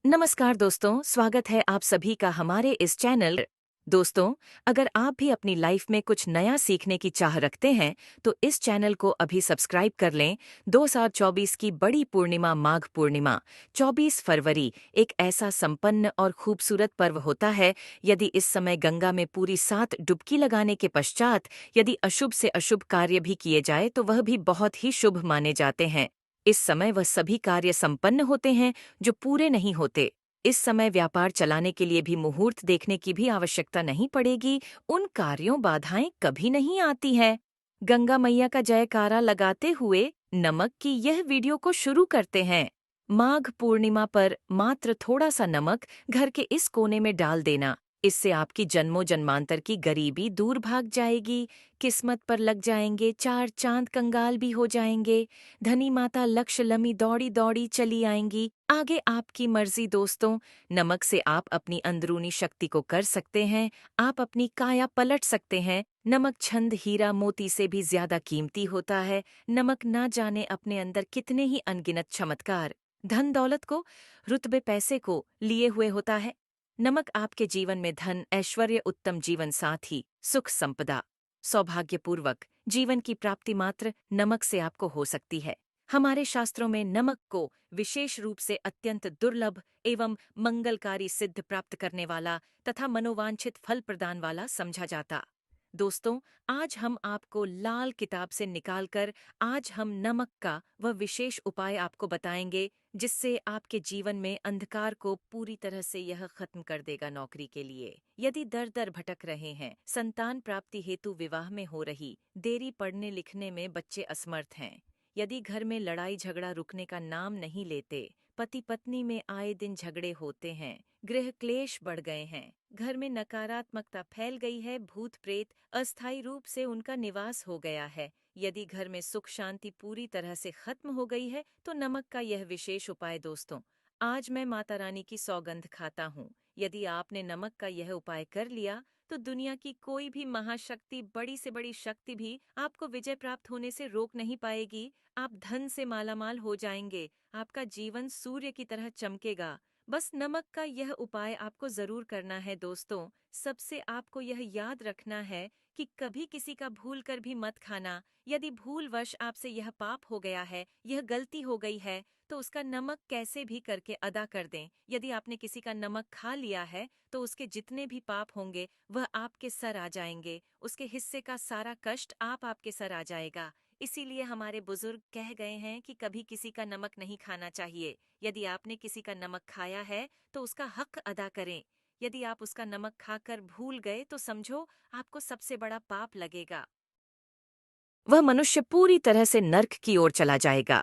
नमस्कार दोस्तों, स्वागत है आप सभी का हमारे इस चैनल। दोस्तों, अगर आप भी अपनी लाइफ में कुछ नया सीखने की चाह रखते हैं तो इस चैनल को अभी सब्सक्राइब कर लें। 2024 की बड़ी पूर्णिमा माघ पूर्णिमा 24 फरवरी एक ऐसा संपन्न और खूबसूरत पर्व होता है। यदि इस समय गंगा में पूरी 7 डुबकी लगाने के पश्चात यदि अशुभ से अशुभ कार्य भी किए जाए तो वह भी बहुत ही शुभ माने जाते हैं। इस समय वह सभी कार्य संपन्न होते हैं जो पूरे नहीं होते। इस समय व्यापार चलाने के लिए भी मुहूर्त देखने की भी आवश्यकता नहीं पड़ेगी। उन कार्यों बाधाएं कभी नहीं आती है। गंगा मैया का जयकारा लगाते हुए नमक की यह वीडियो को शुरू करते हैं। माघ पूर्णिमा पर मात्र थोड़ा सा नमक घर के इस कोने में डाल देना। इससे आपकी जन्मों जन्मांतर की गरीबी दूर भाग जाएगी। किस्मत पर लग जाएंगे 4 चांद, कंगाल भी हो जाएंगे। धनी माता लक्ष्य लमी दौड़ी दौड़ी चली आएंगी। आगे आपकी मर्जी दोस्तों। नमक से आप अपनी अंदरूनी शक्ति को कर सकते हैं। आप अपनी काया पलट सकते हैं। नमक छंद हीरा मोती से भी ज्यादा कीमती होता है। नमक ना जाने अपने अंदर कितने ही अनगिनत चमत्कार, धन दौलत को, रुतबे पैसे को लिए हुए होता है। नमक आपके जीवन में धन, ऐश्वर्य, उत्तम जीवन साथी, सुख संपदा, सौभाग्यपूर्वक जीवन की प्राप्ति मात्र नमक से आपको हो सकती है। हमारे शास्त्रों में नमक को विशेष रूप से अत्यंत दुर्लभ एवं मंगलकारी सिद्ध प्राप्त करने वाला तथा मनोवांछित फल प्रदान वाला समझा जाता। दोस्तों, आज हम आपको लाल किताब से निकालकर आज हम नमक का वह विशेष उपाय आपको बताएंगे जिससे आपके जीवन में अंधकार को पूरी तरह से यह खत्म कर देगा। नौकरी के लिए यदि दर दर भटक रहे हैं, संतान प्राप्ति हेतु विवाह में हो रही देरी, पढ़ने लिखने में बच्चे असमर्थ हैं, यदि घर में लड़ाई झगड़ा रुकने का नाम नहीं लेते, पति पत्नी में आए दिन झगड़े होते हैं, गृह क्लेश बढ़ गए हैं, घर में नकारात्मकता फैल गई है, भूत प्रेत अस्थायी रूप से उनका निवास हो गया है, यदि घर में सुख शांति पूरी तरह से खत्म हो गई है, तो नमक का यह विशेष उपाय दोस्तों, आज मैं माता रानी की सौगंध खाता हूँ। यदि आपने नमक का यह उपाय कर लिया तो दुनिया की कोई भी महाशक्ति, बड़ी से बड़ी शक्ति भी आपको विजय प्राप्त होने से रोक नहीं पाएगी। आप धन से मालामाल हो जाएंगे। आपका जीवन सूर्य की तरह चमकेगा। बस नमक का यह उपाय आपको जरूर करना है दोस्तों। सबसे आपको यह याद रखना है कि कभी किसी का भूल कर भी मत खाना। यदि भूलवश आपसे यह पाप हो गया है, यह गलती हो गई है, तो उसका नमक कैसे भी करके अदा कर दें। यदि आपने किसी का नमक खा लिया है तो उसके जितने भी पाप होंगे वह आपके सर आ जाएंगे। उसके हिस्से का सारा कष्ट आपके सर आ जाएगा। इसीलिए हमारे बुजुर्ग कह गए हैं कि कभी किसी का नमक नहीं खाना चाहिए। यदि आपने किसी का नमक खाया है तो उसका हक अदा करें। यदि आप उसका नमक खाकर भूल गए तो समझो आपको सबसे बड़ा पाप लगेगा। वह मनुष्य पूरी तरह से नर्क की ओर चला जाएगा।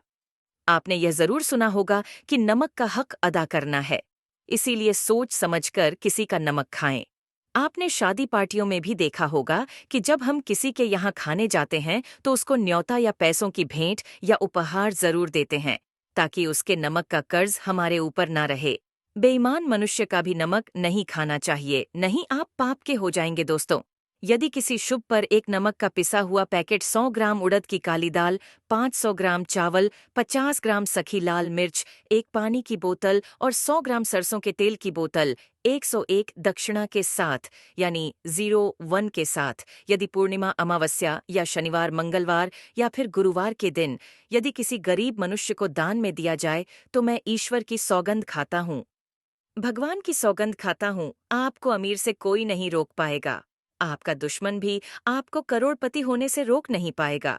आपने यह जरूर सुना होगा कि नमक का हक अदा करना है, इसीलिए सोच समझकर किसी का नमक खाएं। आपने शादी पार्टियों में भी देखा होगा कि जब हम किसी के यहाँ खाने जाते हैं तो उसको न्योता या पैसों की भेंट या उपहार जरूर देते हैं, ताकि उसके नमक का कर्ज हमारे ऊपर ना रहे। बेईमान मनुष्य का भी नमक नहीं खाना चाहिए, नहीं आप पाप के हो जाएंगे दोस्तों। यदि किसी शुभ पर एक नमक का पिसा हुआ पैकेट, 100 ग्राम उड़द की काली दाल, 500 ग्राम चावल, 50 ग्राम सखी लाल मिर्च, एक पानी की बोतल और 100 ग्राम सरसों के तेल की बोतल 101 दक्षिणा के साथ यानी 01 के साथ, यदि पूर्णिमा, अमावस्या या शनिवार, मंगलवार या फिर गुरुवार के दिन यदि किसी गरीब मनुष्य को दान में दिया जाए तो मैं ईश्वर की सौगंध खाता हूँ, भगवान की सौगंध खाता हूँ, आपको अमीर से कोई नहीं रोक पाएगा। आपका दुश्मन भी आपको करोड़पति होने से रोक नहीं पाएगा।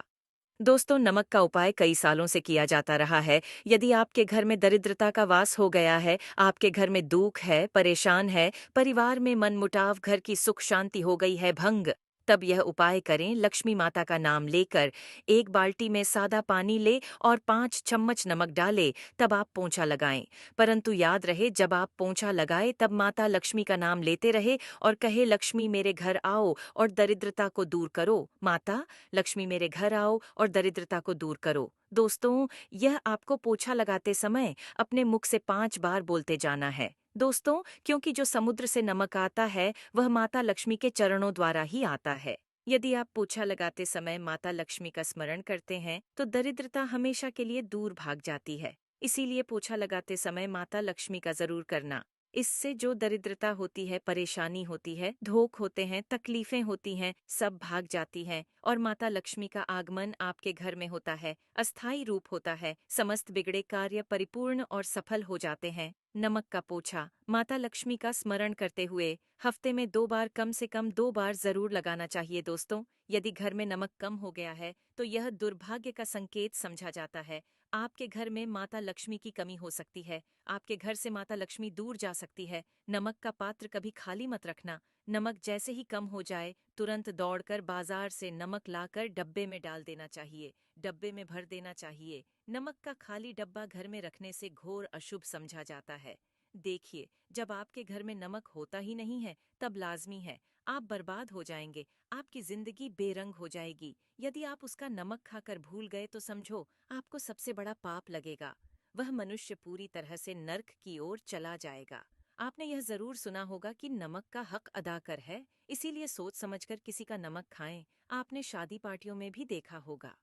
दोस्तों, नमक का उपाय कई सालों से किया जाता रहा है। यदि आपके घर में दरिद्रता का वास हो गया है, आपके घर में दुख है, परेशान है, परिवार में मनमुटाव, घर की सुख शांति हो गई है भंग, तब यह उपाय करें। लक्ष्मी माता का नाम लेकर एक बाल्टी में सादा पानी ले और 5 चम्मच नमक डाले, तब आप पोंछा लगाएं। परंतु याद रहे, जब आप पोंछा लगाए तब माता लक्ष्मी का नाम लेते रहे और कहे, लक्ष्मी मेरे घर आओ और दरिद्रता को दूर करो। माता लक्ष्मी मेरे घर आओ और दरिद्रता को दूर करो। दोस्तों, यह आपको पोछा लगाते समय अपने मुख से 5 बार बोलते जाना है दोस्तों, क्योंकि जो समुद्र से नमक आता है वह माता लक्ष्मी के चरणों द्वारा ही आता है। यदि आप पोछा लगाते समय माता लक्ष्मी का स्मरण करते हैं तो दरिद्रता हमेशा के लिए दूर भाग जाती है। इसीलिए पोछा लगाते समय माता लक्ष्मी का जरूर करना। इससे जो दरिद्रता होती है, परेशानी होती है, धोख होते हैं, तकलीफें होती हैं, सब भाग जाती हैं और माता लक्ष्मी का आगमन आपके घर में होता है, अस्थायी रूप होता है, समस्त बिगड़े कार्य परिपूर्ण और सफल हो जाते हैं। नमक का पोछा माता लक्ष्मी का स्मरण करते हुए हफ्ते में 2 बार, कम से कम 2 बार जरूर लगाना चाहिए दोस्तों। यदि घर में नमक कम हो गया है तो यह दुर्भाग्य का संकेत समझा जाता है। आपके घर में माता लक्ष्मी की कमी हो सकती है, आपके घर से माता लक्ष्मी दूर जा सकती है। नमक का पात्र कभी खाली मत रखना। नमक जैसे ही कम हो जाए तुरंत दौड़कर बाजार से नमक लाकर डब्बे में डाल देना चाहिए, डब्बे में भर देना चाहिए। नमक का खाली डब्बा घर में रखने से घोर अशुभ समझा जाता है। देखिए, जब आपके घर में नमक होता ही नहीं है तब लाजमी है आप बर्बाद हो जाएंगे, आपकी जिंदगी बेरंग हो जाएगी। यदि आप उसका नमक खाकर भूल गए तो समझो आपको सबसे बड़ा पाप लगेगा। वह मनुष्य पूरी तरह से नर्क की ओर चला जाएगा। आपने यह जरूर सुना होगा कि नमक का हक अदा कर है, इसीलिए सोच समझकर किसी का नमक खाएं। आपने शादी पार्टियों में भी देखा होगा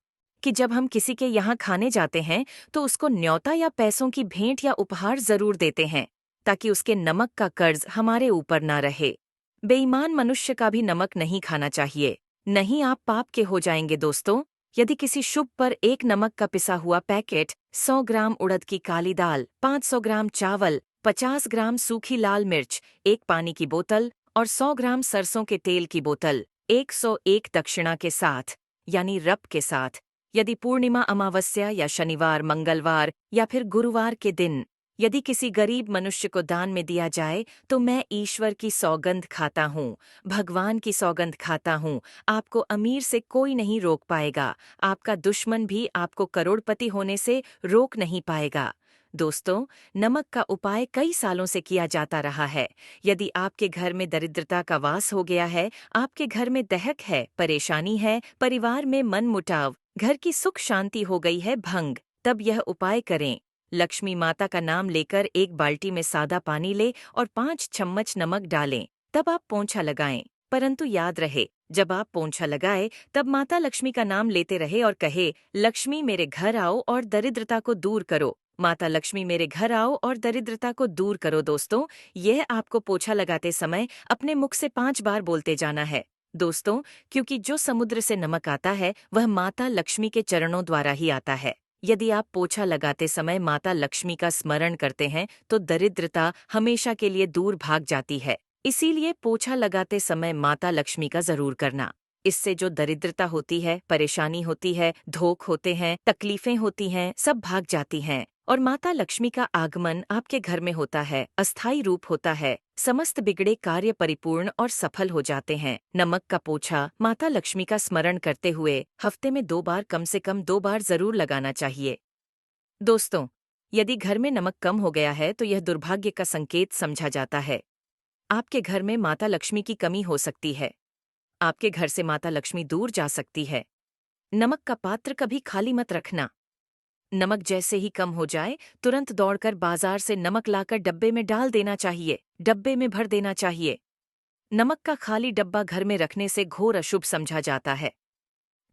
कि जब हम किसी के यहाँ खाने जाते हैं तो उसको न्योता या पैसों की भेंट या उपहार जरूर देते हैं, ताकि उसके नमक का कर्ज हमारे ऊपर ना रहे। बेईमान मनुष्य का भी नमक नहीं खाना चाहिए, नहीं आप पाप के हो जाएंगे दोस्तों। यदि किसी शुभ पर एक नमक का पिसा हुआ पैकेट, 100 ग्राम उड़द की काली दाल, 500 ग्राम चावल, 50 ग्राम सूखी लाल मिर्च, एक पानी की बोतल और 100 ग्राम सरसों के तेल की बोतल 101 दक्षिणा के साथ, यानी रब के साथ, यदि पूर्णिमा, अमावस्या या शनिवार, मंगलवार या फिर गुरुवार के दिन यदि किसी गरीब मनुष्य को दान में दिया जाए तो मैं ईश्वर की सौगंध खाता हूँ, भगवान की सौगंध खाता हूँ, आपको अमीर से कोई नहीं रोक पाएगा, आपका दुश्मन भी आपको करोड़पति होने से रोक नहीं पाएगा। दोस्तों, नमक का उपाय कई सालों से किया जाता रहा है। यदि आपके घर में दरिद्रता का वास हो गया है, आपके घर में दहक है, परेशानी है, परिवार में मनमुटाव, घर की सुख शांति हो गई है भंग, तब यह उपाय करें। लक्ष्मी माता का नाम लेकर एक बाल्टी में सादा पानी ले और 5 चम्मच नमक डालें, तब आप पोंछा लगाएं। परंतु याद रहे, जब आप पोंछा लगाए तब माता लक्ष्मी का नाम लेते रहे और कहे, लक्ष्मी मेरे घर आओ और दरिद्रता को दूर करो। माता लक्ष्मी मेरे घर आओ और दरिद्रता को दूर करो। दोस्तों, यह आपको पोछा लगाते समय अपने मुख से 5 बार बोलते जाना है दोस्तों, क्योंकि जो समुद्र से नमक आता है वह माता लक्ष्मी के चरणों द्वारा ही आता है। यदि आप पोछा लगाते समय माता लक्ष्मी का स्मरण करते हैं तो दरिद्रता हमेशा के लिए दूर भाग जाती है। इसीलिए पोछा लगाते समय माता लक्ष्मी का जरूर करना। इससे जो दरिद्रता होती है, परेशानी होती है, धोख होते हैं, तकलीफें होती हैं, सब भाग जाती हैं और माता लक्ष्मी का आगमन आपके घर में होता है, अस्थायी रूप होता है, समस्त बिगड़े कार्य परिपूर्ण और सफल हो जाते हैं। नमक का पोछा माता लक्ष्मी का स्मरण करते हुए हफ्ते में 2 बार, कम से कम 2 बार जरूर लगाना चाहिए। दोस्तों, यदि घर में नमक कम हो गया है तो यह दुर्भाग्य का संकेत समझा जाता है। आपके घर में माता लक्ष्मी की कमी हो सकती है, आपके घर से माता लक्ष्मी दूर जा सकती है। नमक का पात्र कभी खाली मत रखना। नमक जैसे ही कम हो जाए तुरंत दौड़कर बाजार से नमक लाकर डब्बे में डाल देना चाहिए, डब्बे में भर देना चाहिए। नमक का खाली डब्बा घर में रखने से घोर अशुभ समझा जाता है।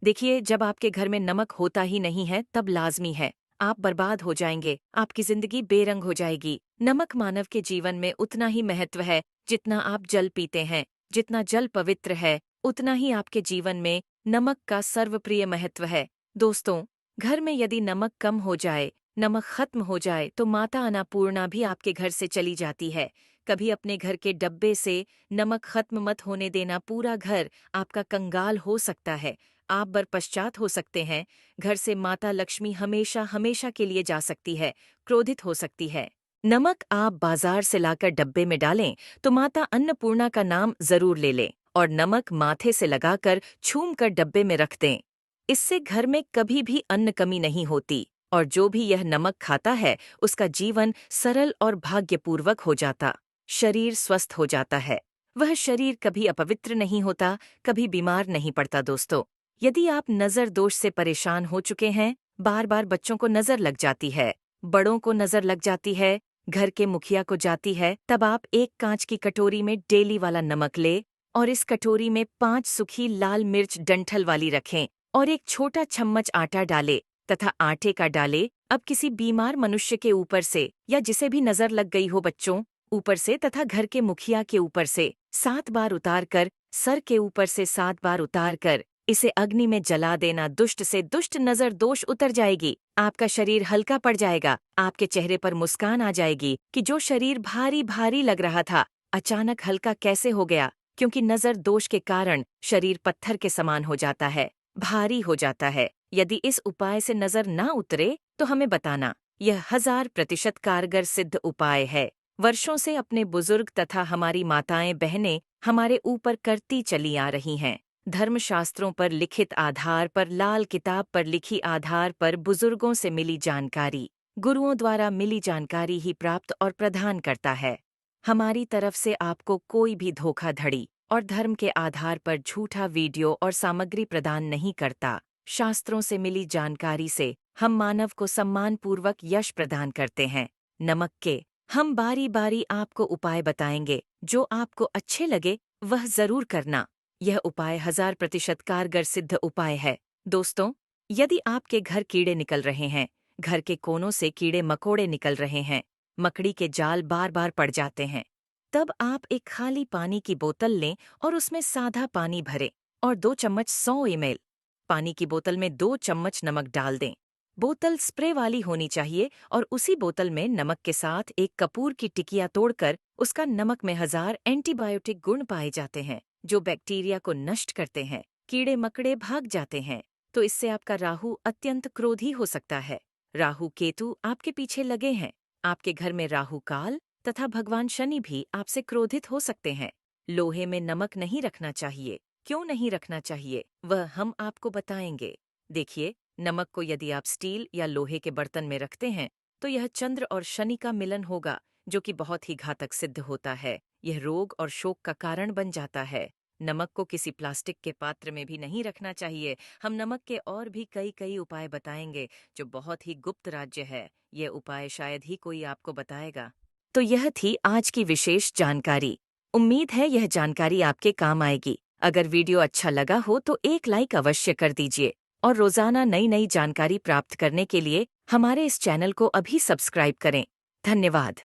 देखिए, जब आपके घर में नमक होता ही नहीं है तब लाजमी है आप बर्बाद हो जाएंगे, आपकी जिंदगी बेरंग हो जाएगी। नमक मानव के जीवन में उतना ही महत्व है जितना आप जल पीते हैं। जितना जल पवित्र है उतना ही आपके जीवन में नमक का सर्वप्रिय महत्व है। दोस्तों, घर में यदि नमक कम हो जाए, नमक खत्म हो जाए तो माता अन्नपूर्णा भी आपके घर से चली जाती है। कभी अपने घर के डब्बे से नमक खत्म मत होने देना, पूरा घर आपका कंगाल हो सकता है, आप बरपश्चात हो सकते हैं। घर से माता लक्ष्मी हमेशा हमेशा के लिए जा सकती है, क्रोधित हो सकती है। नमक आप बाजार से लाकर डब्बे में डालें तो माता अन्नपूर्णा का नाम जरूर ले लें और नमक माथे से लगाकर छूम कर डब्बे में रख दें। इससे घर में कभी भी अन्न कमी नहीं होती और जो भी यह नमक खाता है उसका जीवन सरल और भाग्यपूर्वक हो जाता, शरीर स्वस्थ हो जाता है, वह शरीर कभी अपवित्र नहीं होता, कभी बीमार नहीं पड़ता। दोस्तों, यदि आप नजर दोष से परेशान हो चुके हैं, बार बार बच्चों को नजर लग जाती है, बड़ों को नजर लग जाती है, घर के मुखिया को जाती है, तब आप एक कांच की कटोरी में डेली वाला नमक ले और इस कटोरी में 5 सूखी लाल मिर्च डंठल वाली रखें और एक छोटा चम्मच आटा डालें। तथा आटे का डाले। अब किसी बीमार मनुष्य के ऊपर से या जिसे भी नजर लग गई हो बच्चों ऊपर से तथा घर के मुखिया के ऊपर से 7 बार उतार कर, सर के ऊपर से 7 बार उतार कर इसे अग्नि में जला देना। दुष्ट से दुष्ट नजर दोष उतर जाएगी, आपका शरीर हल्का पड़ जाएगा, आपके चेहरे पर मुस्कान आ जाएगी कि जो शरीर भारी भारी लग रहा था अचानक हल्का कैसे हो गया, क्योंकि नजर दोष के कारण शरीर पत्थर के समान हो जाता है, भारी हो जाता है। यदि इस उपाय से नजर ना उतरे तो हमें बताना। यह 1000% कारगर सिद्ध उपाय है। वर्षों से अपने बुजुर्ग तथा हमारी माताएं बहनें हमारे ऊपर करती चली आ रही हैं। धर्मशास्त्रों पर लिखित आधार पर, लाल किताब पर लिखी आधार पर बुजुर्गों से मिली जानकारी, गुरुओं द्वारा मिली जानकारी ही प्राप्त और प्रदान करता है। हमारी तरफ से आपको कोई भी धोखाधड़ी और धर्म के आधार पर झूठा वीडियो और सामग्री प्रदान नहीं करता। शास्त्रों से मिली जानकारी से हम मानव को सम्मानपूर्वक यश प्रदान करते हैं। नमक के हम बारी बारी आपको उपाय बताएंगे, जो आपको अच्छे लगे वह जरूर करना। यह उपाय 1000% कारगर सिद्ध उपाय है। दोस्तों, यदि आपके घर कीड़े निकल रहे हैं, घर के कोनों से कीड़े मकोड़े निकल रहे हैं, मकड़ी के जाल बार बार पड़ जाते हैं, तब आप एक खाली पानी की बोतल लें और उसमें सादा पानी भरें और 2 चम्मच 100 ml पानी की बोतल में 2 चम्मच नमक डाल दें। बोतल स्प्रे वाली होनी चाहिए और उसी बोतल में नमक के साथ एक कपूर की टिकिया तोड़कर उसका नमक में 1000 एंटीबायोटिक गुण पाए जाते हैं, जो बैक्टीरिया को नष्ट करते हैं, कीड़े मकड़े भाग जाते हैं। तो इससे आपका राहु अत्यंत क्रोधी हो सकता है। राहु केतु आपके पीछे लगे हैं, आपके घर में राहु काल तथा भगवान शनि भी आपसे क्रोधित हो सकते हैं। लोहे में नमक नहीं रखना चाहिए। क्यों नहीं रखना चाहिए वह हम आपको बताएंगे। देखिए, नमक को यदि आप स्टील या लोहे के बर्तन में रखते हैं तो यह चंद्र और शनि का मिलन होगा, जो कि बहुत ही घातक सिद्ध होता है। यह रोग और शोक का कारण बन जाता है। नमक को किसी प्लास्टिक के पात्र में भी नहीं रखना चाहिए। हम नमक के और भी कई कई उपाय बताएंगे जो बहुत ही गुप्त राज्य है। यह उपाय शायद ही कोई आपको बताएगा। तो यह थी आज की विशेष जानकारी। उम्मीद है यह जानकारी आपके काम आएगी। अगर वीडियो अच्छा लगा हो तो एक लाइक अवश्य कर दीजिए और रोजाना नई नई जानकारी प्राप्त करने के लिए हमारे इस चैनल को अभी सब्सक्राइब करें। धन्यवाद।